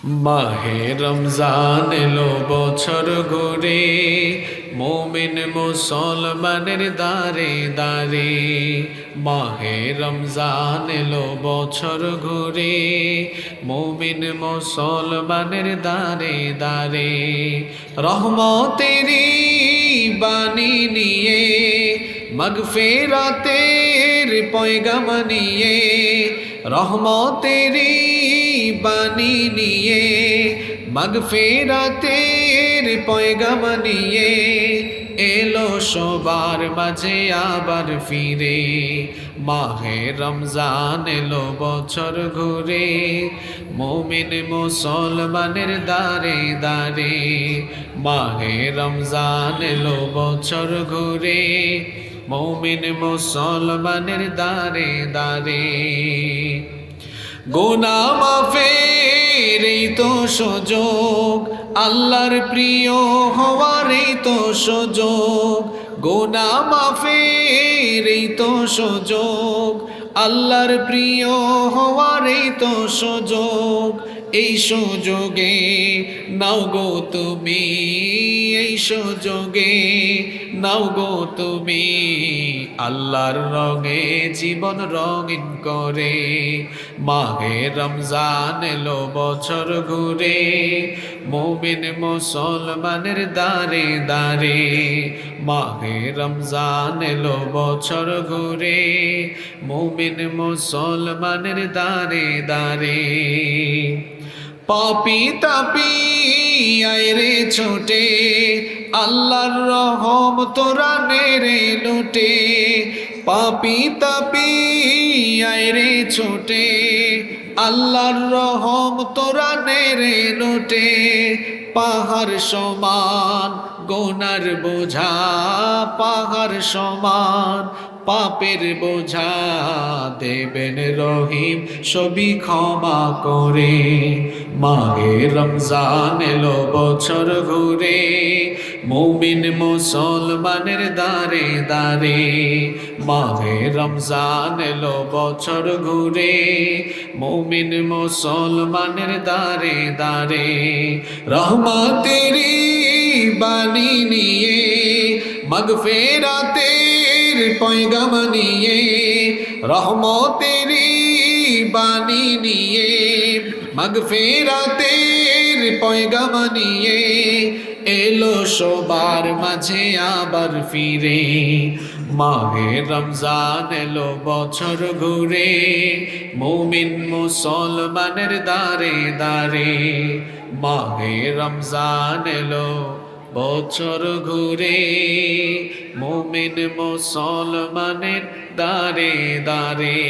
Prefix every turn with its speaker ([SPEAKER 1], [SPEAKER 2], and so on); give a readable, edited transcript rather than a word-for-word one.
[SPEAKER 1] মাহে রমজান এলো বছর ঘুরে, মুমিন মুসলমানের দারে দারে। মাহে রমজান এলো বছর ঘুরে, মুমিন মুসলমানের দারে দারে। রহমতেরি বাণী নিয়ে, মাগফিরাতের পয়গাম নিয়ে, রহমতেরি বাণী নিয়ে, মাগফিরাতের পয়গাম নিয়ে, এলো সবার মাঝে আবার ফিরে। মাহে রমজান এলো বছর ঘুরে, মুমিন মুসলমানের দারে দারে। মাহে রমজান এলো বছর ঘুরে, মুমিন মুসলমানের দারে দারে। গুনাহ মাফের এই তো সুযোগ, আল্লাহর প্রিয় হওয়ার এই তো সুযোগ। গুনাহ মাফের এই তো সুযোগ, আল্লাহর প্রিয় হওয়ার এই তো সুযোগ। এই সুযোগে নাও গো তুমি, এই সুযোগে নাও গো তুমি, আল্লাহর রঙে জীবন রঙিন করে। মাহে রমজান এলো বছর ঘুরে, মুমিন মুসলমানের দারে দারে। মাহে রমজান এলো বছর ঘুরে, মুমিন মুসলমানের দারে দারে। পাপী তাপী আইরে ছোটে, আল্লাহর রহম তোরা নেড়ে লুটে। পাপী তাপী আইরে ছোটে, আল্লাহর রহম তোরা নেড়ে লুটে। পাহাড় সমান গুনার বোঝা, পাহাড় সমান পাপের বোঝা, দেবেন রহিম সবই ক্ষমা করে। মাহে রমজান এলো বছর ঘুরে, মুমিন মুসলমানের দারে দারে। মাহে রমজান এলো বছর ঘুরে, মুমিন মুসলমানের দারে দারে। রহমতেরি বাণী নিয়ে, মাগফিরাতের পয়গাম নিয়ে, রহমতেরি বাণী নিয়ে, মাগফিরাতের পয়গাম নিয়ে, এলো সবার মাঝে আবার ফিরে। মাহে রমজান এলো বছর ঘুরে, মুমিন মুসলমানের দারে দারে। মাহে রমজান এলো বছর ঘুরে, মুমিন মুসলমানের দারে দারে।